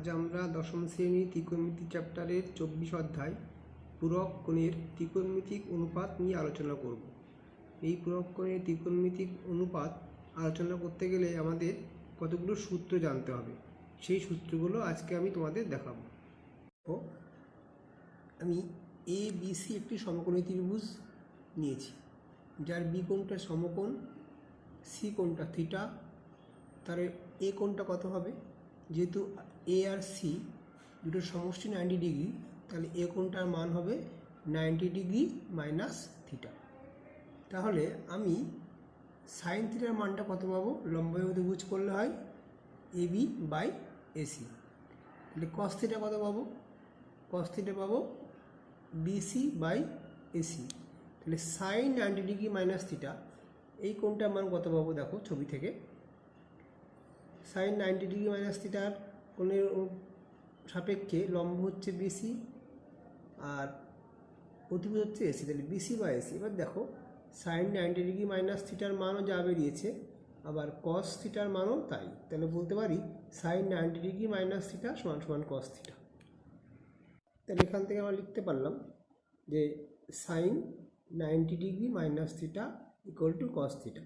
আজ আমরা দশম শ্রেণী ত্রিকোণমিতি চ্যাপ্টারের 24 অধ্যায় পূরক কোণের ত্রিকোণমিতিক অনুপাত নিয়ে আলোচনা করব। এই পূরক কোণের ত্রিকোণমিতিক অনুপাত আলোচনা করতে গেলে আমাদের কতগুলো সূত্র জানতে হবে। সেই সূত্রগুলো আজকে আমি তোমাদের দেখাবো। আমি এ বি সি একটি সমকোণী ত্রিভুজ নিয়েছি, যার বি কোণটা সমকোণ, সি কোণটা থিটা, তার এ কোণটা কত হবে? যেহেতু এ আর সি দুটোর সমষ্টি 90 ডিগ্রি, তাহলে এ কোণটার মান হবে 90 ডিগ্রি মাইনাস থিটা। তাহলে আমি সাইন থিটার মানটা কত পাবো? লম্বায়ু ত্রিভুজ করলে হয় এ বি বাই এসি। তাহলে কস থিটা কত পাবো? কস থিটা পাবো বিসি বাই এসি। তাহলে সাইন 90 ডিগ্রি মাইনাস থিটা, এই কোণটার মান কত পাবো? দেখো ছবি থেকে, সাইন 90 ডিগ্রি মাইনাস থিটার কোণের সাপেক্ষে লম্ব হচ্ছে বিসি আর অতিভুজ হচ্ছে এসি, তাহলে বিসি বা এসি। এবার দেখো সাইন 90 ডিগ্রি মাইনাস থিটার মানও যা বেরিয়েছে, আবার কস থিটার মানও তাই। তাহলে বলতে পারি সাইন 90 ডিগ্রি মাইনাস থিটা সমান সমান কস থিটা। তাহলে এখান থেকে আমরা লিখতে পারলাম যে sine 90 degree minus theta equal to cos theta.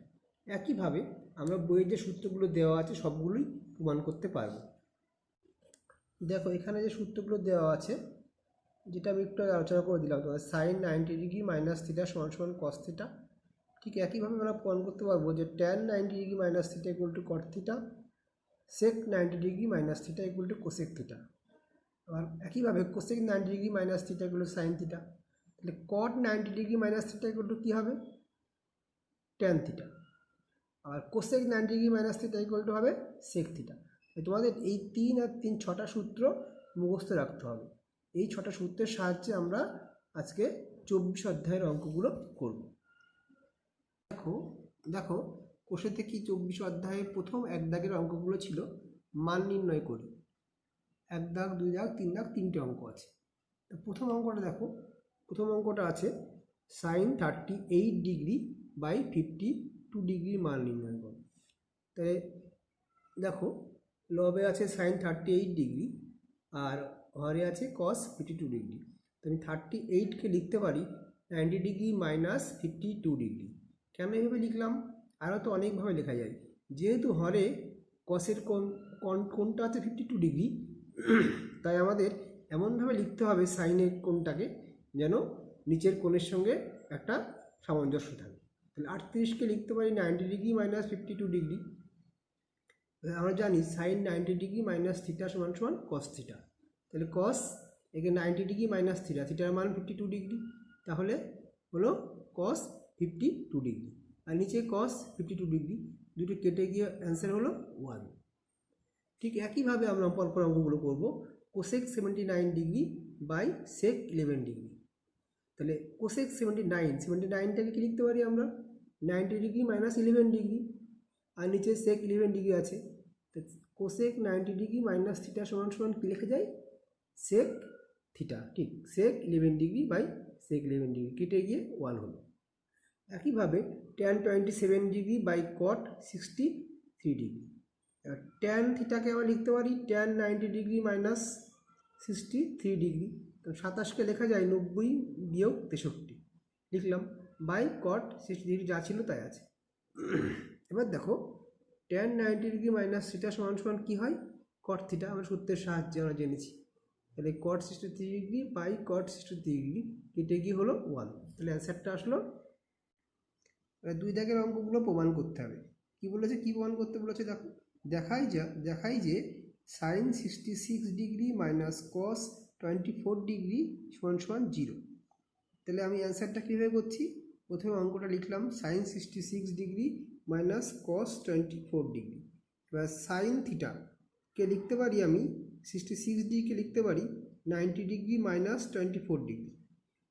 একইভাবে আমরা বইয়ের যে সূত্রগুলো দেওয়া আছে সবগুলোই প্রমাণ করতে পারবো। দেখো এখানে যে সূত্রগুলো দেওয়া আছে, যেটা আমি একটু আলোচনা করে দিলাম তোমার, সাইন 90 ডিগ্রি মাইনাস থিটা সমান সমান কস থিটা। ঠিক একইভাবে আমরা প্রমাণ করতে পারবো যে tan 90 degree minus theta equal to cot theta, sec 90 degree minus theta equal to cosec theta. আর একইভাবে cosec 90 degree minus theta equal to sine theta. তাহলে cot 90 degree minus theta equal to কী হবে? Tan theta. আর cosec 90 degree minus theta equal to হবে sec theta. তোমাদের এই 3 আর 3 6টা সূত্র মুখস্থ রাখতে হবে। এই 6টা সূত্রের সাহায্যে আমরা আজকে 24 অধ্যায়ের অঙ্কগুলো করব। দেখো কোষে থেকে 24 অধ্যায়ের প্রথম এক দাগের অঙ্কগুলো ছিল মান নির্ণয় করি। 1 দাগ 2 দাগ 3 দাগ 3টে অঙ্ক আছে। প্রথম অঙ্কটা দেখো, প্রথম অঙ্কটা আছে সাইন 38 ডিগ্রি বাই 52 ডিগ্রির মান নির্ণয় করো। তাই দেখো লবে আছে সাইন 38 ডিগ্রি আর হরে আছে কস 52 ডিগ্রি। তো আমি 38কে লিখতে পারি 90 ডিগ্রি মাইনাস 52 ডিগ্রি। কেন এইভাবে লিখলাম? আরও তো অনেকভাবে লেখা যায়। যেহেতু হরে কসের কোণটা আছে 52 ডিগ্রি, তাই আমাদের এমনভাবে লিখতে হবে সাইনের কোণটাকে যেন নিচের কোণের সঙ্গে একটা সামঞ্জস্য থাকে। তাহলে 38কে লিখতে পারি 90 ডিগ্রি মাইনাস 52 ডিগ্রি। আমরা জানি সাইন 90 ডিগ্রি মাইনাস থিটা সমান সমান কস থিটা। তাহলে কস একে 90 ডিগ্রি মাইনাস থিটা, থিটার মান 52 ডিগ্রি, তাহলে হলো কস 52 ডিগ্রি। আর নিচে কস 52 ডিগ্রি, দুটো কেটে গিয়ে অ্যান্সার হলো 1। ঠিক একইভাবে আমরা পরপর অঙ্কগুলো করব। Cosec 79 degree by sec 11 degree. তাহলে কোসেক 79টাকে কি লিখতে পারি আমরা? 90 ডিগ্রি মাইনাস 11 ডিগ্রি, আর নিচে সেক 11 ডিগ্রি আছে। তো কোসেক 90 ডিগ্রি মাইনাস থিটা সমান সমান কী লিখে যায়? Sec theta. ঠিক, sec 11 degree by sec 11 degree, কেটে গিয়ে 1 হলো। একইভাবে tan 27 degree by cot 63 degree. Tan থিটাকে আমরা লিখতে পারি ট্যান 90 ডিগ্রি মাইনাস 63 ডিগ্রি। তো 27কে লেখা যায় 90 বিয়োগ 63, লিখলাম বাই কট 60 ডিগ্রি, যা ছিল তাই আছে। এবার দেখো ট্যান 90 ডিগ্রি মাইনাস থিটা সমান সমান কী হয়? কট থিটা। আমরা সূত্রের সাহায্যে আমরা জেনেছি। তাহলে কট 63 ডিগ্রি বাই কট 63 ডিগ্রি, কেটে গিয়ে হলো 1। তাহলে অ্যান্সারটা আসলো। 2 দাগের অঙ্কগুলো প্রমাণ করতে হবে। কি বলেছে, কি প্রমাণ করতে বলেছে? দেখো দেখাই যে sine 66 degree minus cos 24 degree সমান সমান 0। তাহলে আমি অ্যান্সারটা কীভাবে করছি? প্রথমে অঙ্কটা লিখলাম sine 66 degree minus cos 24 degree. এবার সাইন থিটাকে লিখতে পারি আমি 66 ডিগ্রিকে লিখতে পারি 90 ডিগ্রি মাইনাস 24 ডিগ্রি।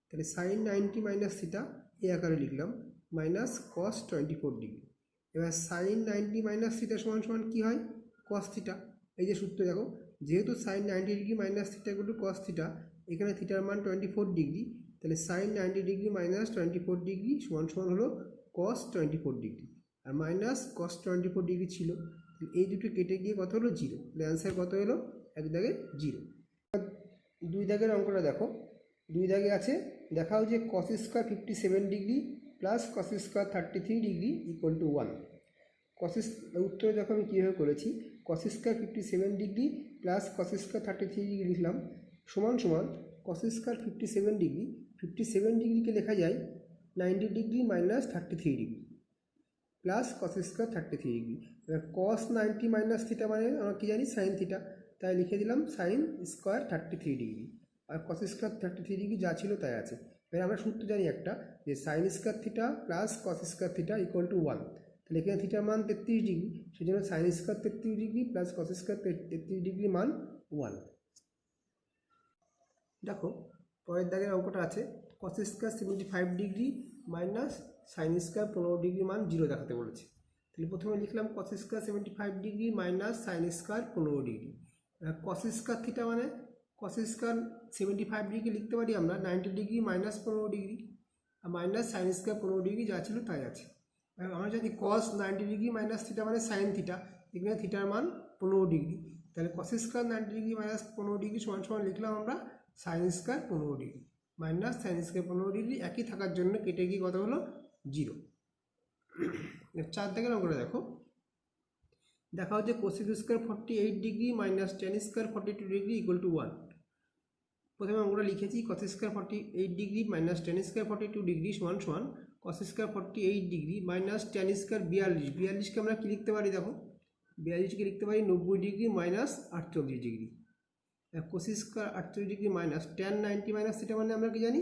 তাহলে সাইন 90 মাইনাস থিটা এই আকারে লিখলাম মাইনাস কস 24 ডিগ্রি। এবার সাইন 90 মাইনাস থিটা সমান সমান কী হয়? Cos theta. এই যে সূত্র দেখো, যেহেতু sine 90 degree minus theta equal to cos theta, এখানে থিটার মান 24 ডিগ্রি, তাহলে সাইন 90 ডিগ্রি মাইনাস 24 ডিগ্রি সমান সমান হলো কস 24 ডিগ্রি। আর মাইনাস কস 24 ডিগ্রি ছিল, এই দুটো কেটে গিয়ে কত হলো 0, অ্যান্সার কত হলো এক দাগে 0। দুই দাগের অঙ্কটা দেখো, দুই দাগে আছে দেখাও যে cos square 57 degree plus cos square 33 degree equal to 1। উত্তরে দেখো আমি কীভাবে করেছি, cos square 57 degree plus cos square 33 degree লিখলাম সমান সমান cos স্কোয়ার 57 ডিগ্রি, 57 ডিগ্রিকে লেখা যায় 90 degree minus 33 degree plus cos square 33 degree. এবার cos 90 মাইনাস থিটা মানে আমরা কী জানি সাইন থিটা, তাই লিখে দিলাম সাইন স্কোয়ার 33 ডিগ্রি, আর cos স্কোয়ার 33 ডিগ্রি যা ছিল তাই আছে। এবার আমরা সূত্র জানি একটা, যে sine square theta plus cos square theta equal to 1। তাহলে এখানে থিটার মান 33 ডিগ্রি, সেই জন্য sine square 33 degree plus cos square 33 degree মান 1। দেখো পরের দাগের অঙ্কটা আছে cos square 75 degree minus sine square 15 degree মান 0 দেখাতে বলেছে। তাহলে প্রথমে লিখলাম cos square 75 degree minus sine square 15 degree. cos square theta মানে cos স্কোয়ার 75 ডিগ্রি লিখতে পারি আমরা 90 ডিগ্রি মাইনাস 15 ডিগ্রি, আর মাইনাস সাইন স্কোয়ার 15 ডিগ্রি যা ছিল তাই আছে। আমরা যদি cos 90 ডিগ্রি মাইনাস থিটা মানে সাইন থিটা, এখানে থিটার মান 15 ডিগ্রি, তাহলে cos square 90 degree minus 15 degree সমান সমান লিখলাম আমরা sine square 15 degree minus sine square 15 degree, একই থাকার জন্য কেটে গিয়ে কত হলো 0। 4 দাগের অঙ্কটা দেখো, দেখা হচ্ছে cosec square 48 degree minus tan square 42 degree equal to 1। প্রথমে অঙ্কটা লিখেছি cos square 48 degree minus tan square 42 degree সমান সমান cos square 48 degree minus tan square 42, 42কে আমরা কী লিখতে পারি দেখো, 42কে লিখতে পারি 90 degree minus 48 degree. cos square 48 degree minus tan 90 minus theta মানে আমরা কি জানি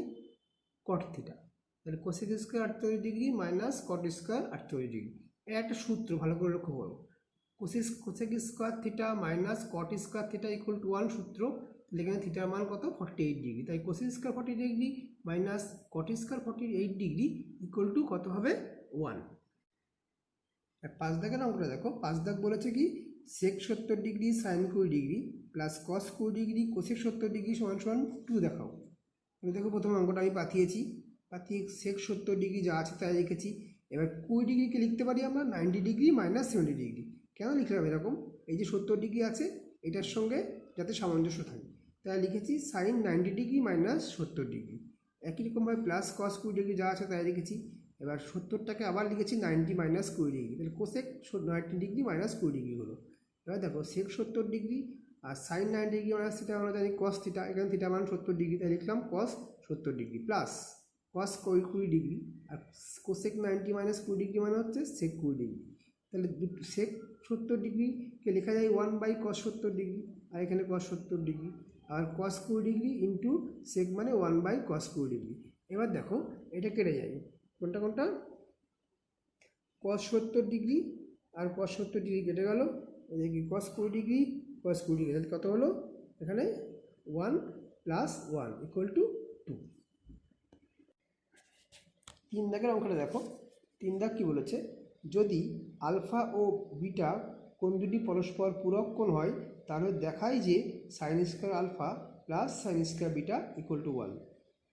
cot থিটা, তাহলে cosec square 48 degree minus cot square 48 degree. এর একটা সূত্র ভালো করে লক্ষ্য করো, cosec square theta minus cot square theta equal to 1 সূত্র, এখানে থিটার মান কত 48 ডিগ্রি, তাই cosec square 48 degree minus cot square 48 degree equal two কত হবে 1। 5 দাগের অঙ্কটা দেখো, 5 দাগ বলেছে কি sec 70 degree sine 20 degree plus cos 20 degree cosec 70 degree সমান সমান 2 দেখাও। দেখো প্রথম অঙ্কটা আমি পাঠিয়ে sec 70 ডিগ্রি যা আছে তাই লিখেছি। এবার 20 ডিগ্রিকে লিখতে পারি আমরা 90 ডিগ্রি মাইনাস 70 ডিগ্রি। কেন লিখলাম এরকম, এই যে 70 ডিগ্রি আছে এটার সঙ্গে যাতে সামঞ্জস্য থাকে, তাই লিখেছি সাইন 90 ডিগ্রি মাইনাস 70 ডিগ্রি। একই রকমভাবে প্লাস cos 20 ডিগ্রি যা আছে তাই লিখেছি। এবার 70টাকে আবার লিখেছি 90 মাইনাস 20 ডিগ্রি, তাহলে কোসেক 90 ডিগ্রি মাইনাস 20 ডিগ্রি হলো। এবার দেখো sec 70 ডিগ্রি আর সাইন 90 ডিগ্রি মাইনাস থিটা আমরা জানি cos থিটা, এখানে থিটা মান 70 ডিগ্রি, তাই লিখলাম cos 70 degree plus cos 20 degree, আর কোসেক 90 মাইনাস 20 ডিগ্রি মানে হচ্ছে sec 20 ডিগ্রি, তাহলে sec 70 ডিগ্রিকে লেখা যায় 1/cos 70 ডিগ্রি, আর এখানে cos 70 ডিগ্রি, আর cos 20 ডিগ্রি ইন্টু sec মানে 1/cos 20 ডিগ্রি। এবার দেখো এটা কেটে যায়, কোনটা কোনটা cos 70 ডিগ্রি আর cos 70 ডিগ্রি কেটে গেল, এদিকে cos 20 ডিগ্রি cos 20 ডিগ্রি, তাহলে কত হলো এখানে 1 প্লাস 1 ইকুয়াল টু 2। 3 দাগের অঙ্কটা দেখো, 3 দাগ কী বলেছে, যদি আলফা ও বিটা কোণ দুটি পরস্পর পূরক কোণ হয় তাহলে দেখায় যে sine square alpha plus sine square beta equal to 1।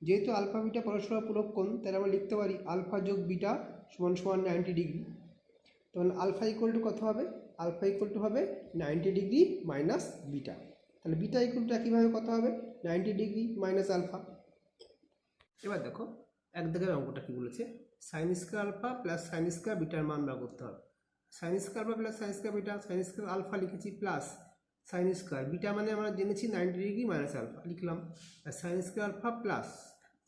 যেহেতু আলফা বিটা পরস্পর পূরক কোণ, তাহলে আমরা লিখতে পারি আলফা যোগ বিটা সমান সমান 90 ডিগ্রি। তখন আলফা ইকুয়াল টু কত হবে, আলফা ইকুয়াল টু হবে 90 ডিগ্রি মাইনাস বিটা, তাহলে বিটা ইকুয়াল টু একইভাবে কত হবে 90 ডিগ্রি মাইনাস আলফা। এবার দেখো এক দাগের অঙ্কটা কী বলেছে, sine square alpha plus sine square বিটার মান বার করতে হবে। Sine square alpha plus sine square beta, sine square alpha লিখেছি প্লাস সাইন স্কোয়ার বিটা মানে আমরা জেনেছি 90 ডিগ্রি মাইনাস আলফা লিখলাম, আর sine square alpha plus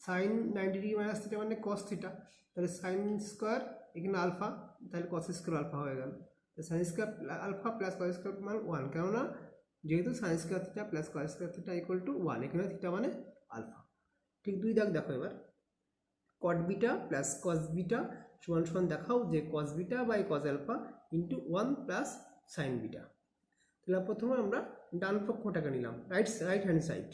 sine 90 degree minus theta মানে cos থিটা, তাহলে সাইন স্কোয়ার এখানে আলফা, তাহলে cos স্কোয়ার আলফা হয়ে গেল। Sine square alpha plus cos square মান 1, কেননা যেহেতু sign square theta plus cos square theta equal to 1, এখানে থিটা মানে আলফা। ঠিক 2 দাগ দেখো, এবার cot beta plus cos beta সমান সমান দেখাও যে cos beta by cos alpha into 1 plus sine beta. তাহলে প্রথমে আমরা ডান পক্ষটাকে নিলাম, রাইট হ্যান্ড সাইড।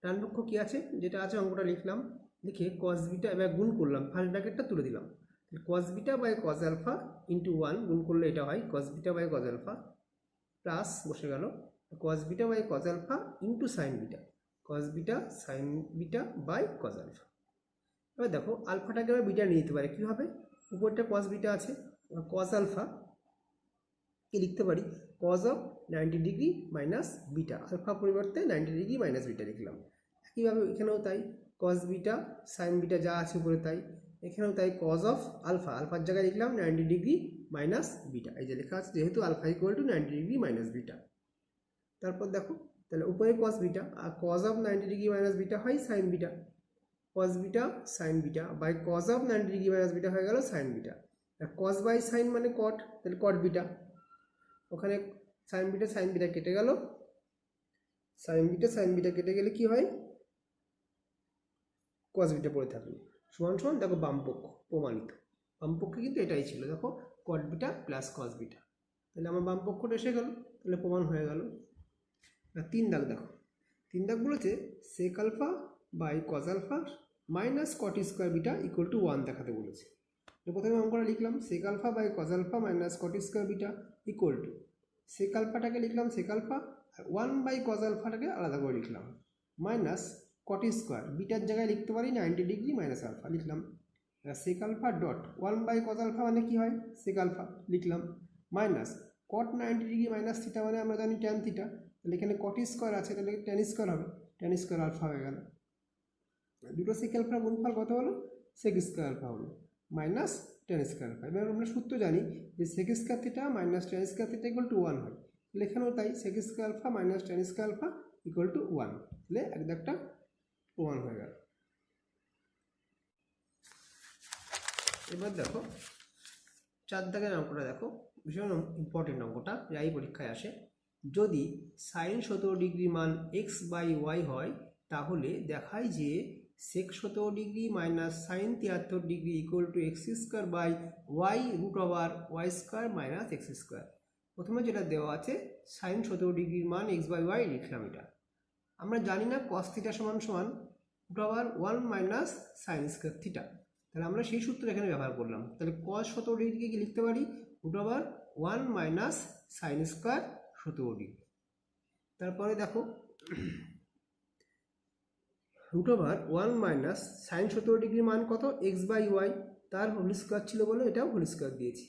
ডান পক্ষ কী আছে, যেটা আছে অঙ্কটা লিখলাম, লিখে cos বিটা এবার গুণ করলাম, ফার্স্ট ব্র্যাকেটটা তুলে দিলাম, cos beta by cos alpha into 1 গুণ করলে এটা হয় cos beta by cos alpha plus বসে গেল cos beta by cos alpha into sine beta, cos beta sine beta by cos alpha. এবার দেখো আলফাটাকে আমরা বিটা নিয়ে যেতে পারি, কী হবে, উপরটা cos বিটা আছে, cos আলফা কি লিখতে পারি, cos of 90 degree minus beta, alpha পরিবর্তে 90 ডিগ্রি মাইনাস বিটা লিখলাম। একইভাবে এখানেও তাই, কজ বিটা সাইন বিটা যা আছে উপরে তাই, এখানেও তাই, কজ অফ আলফা, আলফার জায়গায় লিখলাম 90 ডিগ্রি মাইনাস বিটা, এই যে লেখা আছে যেহেতু alpha equal to 90 degree minus beta. তারপর দেখো তাহলে উপরে কজ বিটা আর cos of 90 degree minus beta হয় sine beta, cos beta sine beta by cos of 90 degree minus beta হয়ে গেল sine beta. Cos by sine মানে কট, তাহলে কট বিটা, ওখানে সাইন বিটা কেটে গেল, সাইন বিটা কেটে গেলে কি হয়, কজ বিটা পড়ে থাকলো, সমান সমান দেখো বামপক্ষ প্রমাণিত, বামপক্ষে কিন্তু এটাই ছিল, দেখো কট বিটা প্লাস কজ বিটা, তাহলে আমার বামপক্ষটা এসে গেল, তাহলে প্রমাণ হয়ে গেল। আর 3 দাগ দেখো, 3 দাগ বলেছে sec alpha by cos alpha minus cot square beta equal to 1 দেখাতে বলেছে। প্রথমে অঙ্কটা লিখলাম sec alpha by cos alpha minus cot square beta equal to, sec আলফাটাকে লিখলাম সেক আলফা, আর 1 বাই কজ আলফাটাকে আলাদা করে লিখলাম, মাইনাস কট স্কোয়ার বিটার জায়গায় লিখতে পারি 90 ডিগ্রি মাইনাস আলফা লিখলাম, sec alpha dot 1 by cos alpha মানে কি হয় সেক আলফা লিখলাম, minus cot 90 degree minus theta মানে আমরা জানি ট্যান থিটা, তাহলে এখানে কট স্কোয়ার আছে তাহলে ট্যান স্কোয়ার হবে, ট্যান স্কোয়ার আলফা হয়ে গেল, দুটো সেক আলফার গুণফল কত হলো সেক স্কোয়ার আলফা হলো, মাইনাস ট্যান স্কোয়ার আলফা। এবার আমরা সূত্র জানি যে sec square theta minus tan square theta equal to 1 হয়, তাহলে এখানেও তাই sec square alpha minus tan square alpha equal to 1, তাহলে একটা প্রমাণ হয়ে গেল। এবার দেখো 4 দাগের অঙ্কটা দেখো, ভীষণ ইম্পর্টেন্ট অঙ্কটা, যাই পরীক্ষায় আসে, যদি সাইন 17 ডিগ্রি মান এক্স বাই ওয়াই হয় তাহলে দেখায় যে sec 17 degree minus sine 73 degree equal to x square by y root over y square minus x square. প্রথমে যেটা দেওয়া আছে সাইন 17 ডিগ্রির মান এক্স বাই ওয়াই লিখলাম, এটা আমরা জানি না কস থিটা সমান সমান root over 1 minus sine square theta, তাহলে আমরা সেই সূত্র এখানে ব্যবহার করলাম, তাহলে কস 17 ডিগ্রিকে কি লিখতে পারি root over 1 minus sine square 17 degree. তারপরে দেখো root over 1 minus sine 17 degree মান কত এক্স বাই ওয়াই, তার হোল স্কোয়ার ছিল বলে এটাও হোল স্কোয়ার দিয়েছি,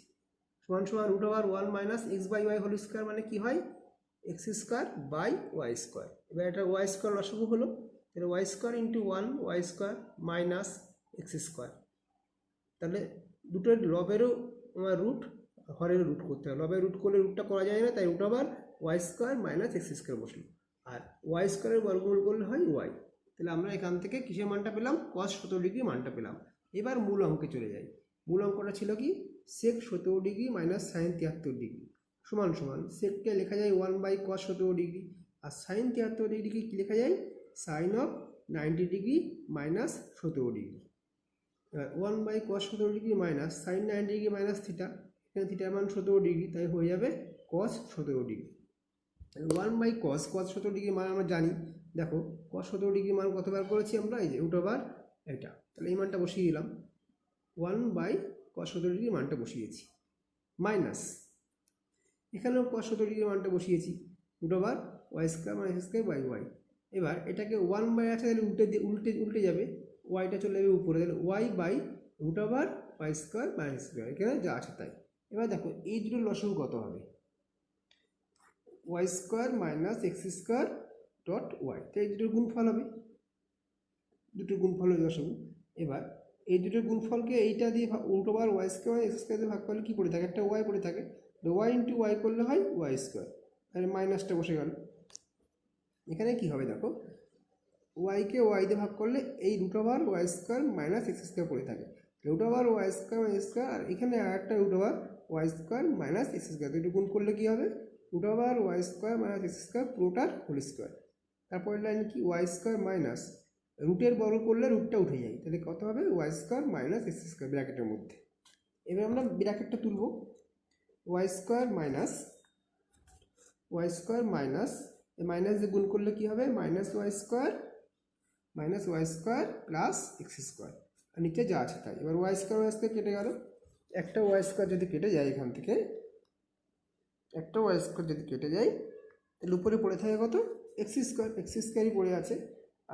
সমান সমান root over 1 minus x by y whole square মানে কি হয় x square by y square. এবার এটা ওয়াই স্কোয়ার লসাগু হলো, তাহলে y square into 1 y square minus x square, তাহলে দুটোর লবেরও রুট হরেরও রুট করতে হবে, লবের রুট করলে রুটটা করা যায় না, তাই root over y square minus x square বসলো, আর ওয়াই স্কোয়ারের বর্গমূল করলে হয় ওয়াই, তাহলে আমরা এখান থেকে কিসের মানটা পেলাম কস 17 ডিগ্রি মানটা পেলাম। এবার মূল অঙ্কে চলে যাই, মূল অঙ্কটা ছিল কি sec 17 degree minus sine 73 degree সমান সমান সেককে লেখা যায় 1 বাই কস 17 ডিগ্রি, আর সাইন 73 ডিগ্রিকে কী লেখা যায় sine of 90 degree minus 17 degree, 1 by cos 17 degree minus sine 90 degree minus theta, এখানে থিটার মান 17 ডিগ্রি তাই হয়ে যাবে cos 17 degree. 1 by cos 17 degree মান আমরা জানি, দেখো কস 17 ডিগ্রি মান কতবার করেছি আমরা এই যে রুট ওভার এটা, তাহলে এই মানটা বসিয়ে দিলাম 1 বাই কস 17 ডিগ্রি মানটা বসিয়েছি, মাইনাস এখানেও কস 17 ডিগ্রি মানটা বসিয়েছি root over y square minus square by y. এবার এটাকে 1 বাই আছে তাহলে উল্টে যাবে, ওয়াইটা চলে যাবে উপরে, তাহলে y by root over y square minus square, এখানে যা আছে তাই। এবার দেখো এই দুটো লসাগু কত হবে y square minus x square dot y, তো এই দুটোর গুণফল হবে, দুটোর গুণফল হবে লসাগু। এবার এই দুটোর গুণফলকে এইটা দিয়ে root over y square x square দিয়ে ভাগ করলে কী পড়ে থাকে একটা ওয়াই পড়ে থাকে, ওয়াই ইন্টু ওয়াই করলে হয় ওয়াই স্কোয়ার, তাহলে মাইনাসটা বসে গেল। এখানে কি হবে দেখো ওয়াইকে ওয়াই দিয়ে ভাগ করলে এই root over y square minus x square পড়ে থাকে, root over y square minus square, আর এখানে আর একটা root over y square minus x square, দুটো গুণ করলে কী হবে root over y square minus x square পুরোটার হোল স্কোয়ার। তারপরের লাইন কি ওয়াই স্কোয়ার মাইনাস রুটের বর্গ করলে রুটটা উঠে যায়, তাহলে কত হবে y square minus x square ব্র্যাকেটের মধ্যে। এবার আমরা ব্র্যাকেটটা তুলব, ওয়াই স্কোয়ার মাইনাস মাইনাস দিয়ে গুণ করলে কী হবে minus y square plus x square, আর নিচে যা আছে তাই। এবার ওয়াই স্কোয়ার কেটে গেল, একটা ওয়াই স্কোয়ার যদি কেটে যায় এখান থেকে, একটা ওয়াই স্কোয়ার যদি কেটে যায় তাহলে উপরে পড়ে থাকে কত এক্স স্কোয়ারই পড়ে আছে,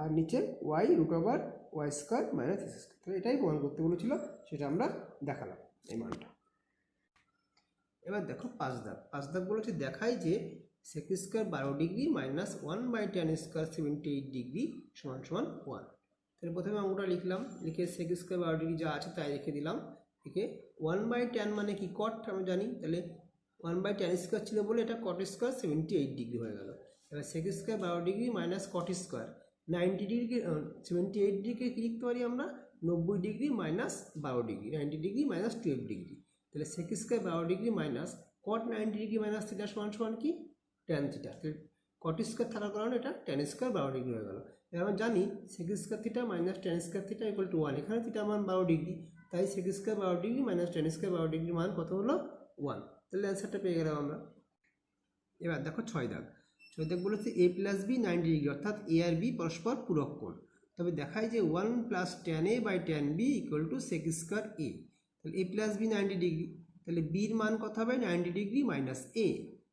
আর নিচে y root over y square minus x square, তো এটাই প্রমাণ করতে বলেছিল, সেটা আমরা দেখালাম এই মানটা। এবার দেখো 5 দাগ। 5 দাগ বলেছে দেখায় যে sec square 12 degree minus 1/tan square 78 degree সমান সমান 1। তাহলে প্রথমে অঙ্কটা লিখলাম, লিখে সেক স্কোয়ার 12 ডিগ্রি যা আছে তাই রেখে দিলাম। লিখে 1/tan মানে কি কট আমরা জানি, তাহলে 1/tan স্কোয়ার ছিল বলে এটা কট স্কোয়ার 78 ডিগ্রি হয়ে গেল। এবার sec square 12 degree minus cot square 90 degree 78 degree কি লিখতে পারি আমরা 90 degree minus 12 degree 90 degree minus 12 degree. তাহলে sec square 12 degree minus cot 90 degree minus theta সমান সমান কি ট্যান থিটা। কট স্কোয়ার থাকার কারণে এটা ট্যান স্কোয়ার 12 ডিগ্রি হয়ে গেল। আমরা জানি sec square theta minus tan square theta equal to 1। এখানে থিটা মান 12 ডিগ্রি, তাই sec square 12 degree minus tan square 12 degree মান কত হলো 1। তাহলে অ্যান্সারটা পেয়ে গেলাম আমরা। এবার দেখো 6 দাগ। 6 দাগ বলেছে a প্লাস বি 90 ডিগ্রি, অর্থাৎ এ আর বি পরস্পর পূরক কোণ। তবে দেখায় যে 1 plus tan A by tan B equal to sec square A. তাহলে এ প্লাস বি 90 ডিগ্রি, তাহলে বির মান কত হবে 90 ডিগ্রি মাইনাস এ।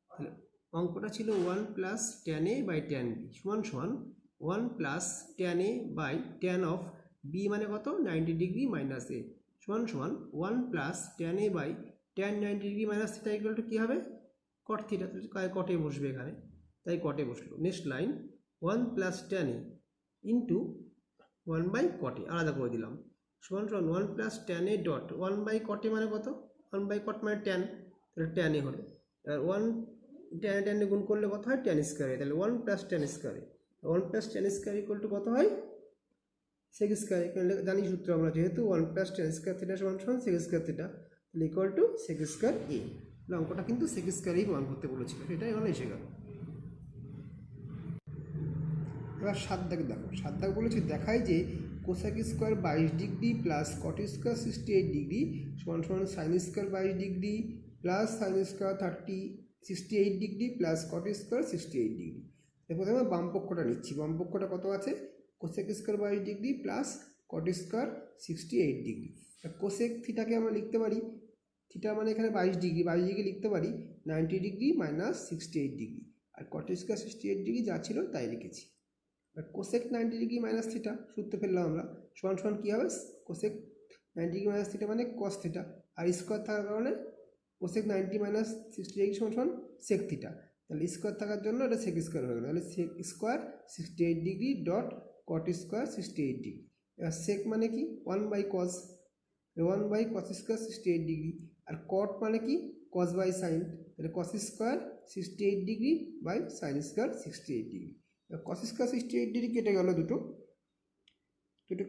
তাহলে অঙ্কটা ছিল 1 plus tan A by tan B সমান সমান 1 plus tan A by tan of B মানে কত 90 ডিগ্রি মাইনাস এ সমান সমান 1 plus tan A by tan 90 degree minus theta equal to কী হবে কট থিটা। কটে বসবে এখানে, তাই কটে বসলো। Next line 1 plus tan A into 1 by কটে আলাদা করে দিলাম সমান সমান 1 plus tan A dot 1 by কটে মানে কত 1 বাই কট মানে ট্যান, তাহলে ট্যান এ হলো। আর 1 ট্যান ট্যান গুণ করলে কত হয় ট্যান স্কোয়ারে, তাহলে 1 প্লাস ট্যান স্কোয়ারে 1 plus tan square equal to কত হয় সেক স্কোয়ার। এখানে জানি সূত্র আমরা, যেহেতু 1 প্লাস ট্যান স্কোয়ার থিটা সমান সমান সেক স্কোয়ার থিটা, তাহলে ইকুয়াল টু সেক স্কোয়ার এ। অঙ্কটা কিন্তু সেক স্কোয়ারেই প্রমাণ করতে বলেছিল, সেটাই এখানে এসে গেল। এবার 7 দাগ দেখো। 7 দাগ বলেছি দেখায় যে cosec square 22 degree plus cot square 68 degree সমান সমান sine square 22 degree plus sine square 68 degree plus cot square 68 degree. প্রথমে বাম পক্ষটা নিচ্ছি। বাম পক্ষটা কত আছে cosec square 22 degree plus cot square 68 degree. Cosec থিটাকে আমরা লিখতে পারি, থিটা মানে এখানে 22 ডিগ্রি, 22 ডিগ্রি লিখতে পারি 90 ডিগ্রি মাইনাস 68 ডিগ্রি, আর কট স্কোয়ার 68 ডিগ্রি যা ছিল তাই লিখেছি। কোসেক 90 ডিগ্রি মাইনাস থিটা সূত্র ফেললাম আমরা, সমান সমান কী হবে কোসেক 90 ডিগ্রি মাইনাস থিটা মানে কস থিটা, আর স্কোয়ার থাকার কারণে কোসেক 90 মাইনাস 60 ডিগ্রি সমান সমান সেক থিটা। তাহলে স্কোয়ার থাকার জন্য এটা সেক স্কোয়ার হয়ে গেল। তাহলে sec square 68 degree dot cot square 68 degree. এবার সেক মানে কি 1 by cos, 1 by cos square 68 degree, আর কট মানে কি কস বাই সাইন, তাহলে cos square 68 degree by sine square 68 degree. Cos square 68 degree কেটে গেল দুটো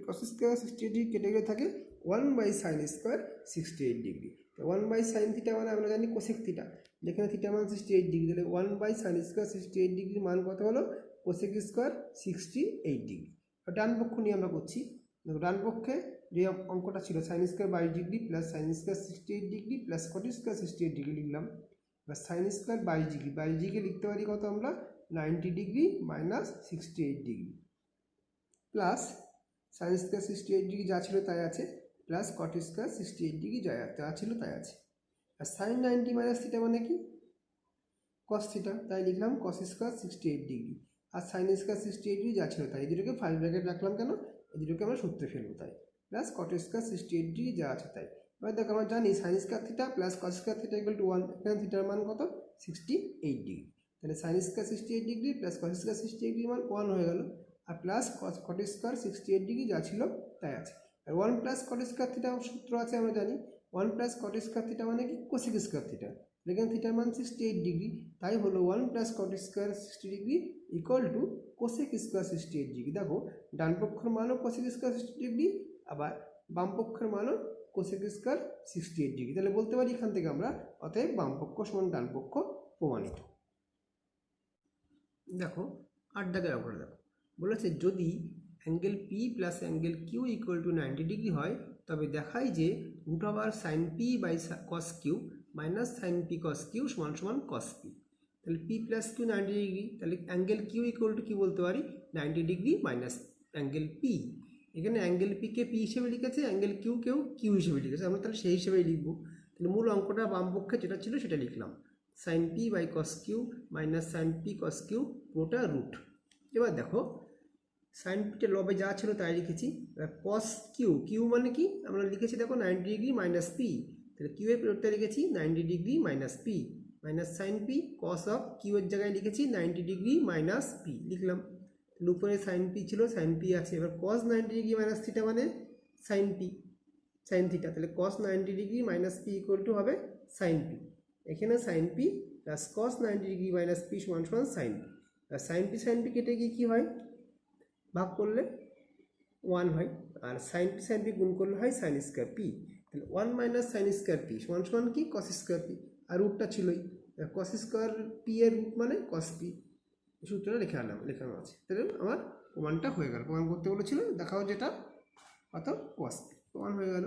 কস স্কোয়ার 68 ডিগ্রি কেটে গেলে থাকে 1 by sine square 68 degree. 1 by sine theta মানে আমরা জানি কোসেক থিটা, যেখানে থিটা মান 68 ডিগ্রি, তাহলে 1 বাই সাইন স্কোয়ার 68 ডিগ্রির মান কত হলো কোসেক স্কোয়ার 68 ডিগ্রি। ডান পক্ষ নিয়ে আমরা করছি। ডান পক্ষে যে অঙ্কটা ছিল sign square 22 degree plus sine square 68 degree plus cot square 68 degree লিখলাম। এবার সাইন স্কোয়ার 22 ডিগ্রি, 22 ডিগ্রি লিখতে পারি কত আমরা 90 degree minus 68 degree plus sine square 68 degree যা ছিল তাই আছে প্লাস কট স্কোয়ার 68 ডিগ্রি যা ছিল তাই আছে। আর সাইন 90 মাইনাস থিটা মানে কি কস থিটা, তাই লিখলাম কস স্কোয়ার 68 ডিগ্রি, আর সাইন স্কোয়ার 68 ডিগ্রি যা ছিল তাই। এই দুটোকে ফার্স্ট ব্র্যাকেট রাখলাম কেন, এই দুটোকে আমরা সূত্রে ফেলবো তাই, প্লাস কট স্কোয়ার 68 ডিগ্রি যা আছে তাই। এবার দেখো আমরা জানি sign square theta plus cos square theta equal to 1, এখানে থিটার মান কত 68 ডিগ্রি, তাহলে sine square 68 degree plus cos square 68 degree মান 1 হয়ে গেল, আর প্লাস কট স্কোয়ার 68 ডিগ্রি যা ছিল তাই আছে। আর 1 প্লাস কট স্কোয়ার থিটা সূত্র আছে আমরা জানি, 1 প্লাস কট স্কোয়ার থিটা মানে কি কোসেক স্কোয়ার থিটা, এখানে থিটার মান 68 ডিগ্রি, তাই হলো 1 plus cot square 60 degree equal to cosec square 68 degree. দেখো ডান পক্ষের মানও কোসেক স্কোয়ার 60 ডিগ্রি, আবার বাম পক্ষের মানও কোসেক স্কোয়ার 68 ডিগ্রি, তাহলে বলতে পারি এখান থেকে আমরা অতএব বাম পক্ষ সমান ডান পক্ষ প্রমাণিত। দেখো 8 দাগের অঙ্কটা দেখো, বলেছে যদি angle p plus angle q equal to 90 degree হয় তবে দেখায় যে root over sine p by cos q minus sine p cos q সমান সমান কস পি। তাহলে পি প্লাস কিউ 90 ডিগ্রি, তাহলে অ্যাঙ্গেল কিউ ইকুয়াল টু কী বলতে পারি 90 ডিগ্রি মাইনাস অ্যাঙ্গেল পি। এখানে অ্যাঙ্গেল পিকে পি হিসেবে লিখেছে, অ্যাঙ্গেল কিউকেও কিউ হিসেবে লিখেছে, আমরা তাহলে সেই হিসেবেই লিখবো। তাহলে মূল অঙ্কটা বাম পক্ষে যেটা ছিল সেটা লিখলাম, sine p by cos q minus sine p cos q পুরোটা রুট। এবার দেখো সাইন পিটা লবে যা ছিল তাই লিখেছি, কস কিউ, কিউ মানে কি আমরা লিখেছি দেখো 90 ডিগ্রি মাইনাস পি, তাহলে কিউ এর পরিবর্তে লিখেছি 90 degree minus p minus sine p cos of q এর জায়গায় লিখেছি 90 ডিগ্রি মাইনাস পি লিখলাম। তাহলে উপরে সাইন পি ছিল, সাইন পি আছে। এবার কস 90 ডিগ্রি মাইনাস থিটা মানে সাইন পি সাইন থিটা, তাহলে cos 90 degree minus p equal to হবে সাইন পি। এখানে sine p plus cos 90 degree minus p সমান সমান সাইন পি। আর সাইন পি কেটে গিয়ে কী হয়, ভাগ করলে 1 হয়, আর সাইন পি গুণ করলে হয় সাইন স্কোয়ার পি। তাহলে 1 মাইনাস সাইন স্কোয়ার পি সমান সমান কি কস স্কোয়ার পি, আর রুটটা ছিলই, কস স্কোয়ার পি এর রুট মানে কস পি। সূত্রটা লেখানো আছে। তাহলে আমার প্রমাণটা হয়ে গেল। প্রমাণ করতে বলেছিল দেখাও যেটা, অর্থাৎ কস পি, প্রমাণ হয়ে গেল।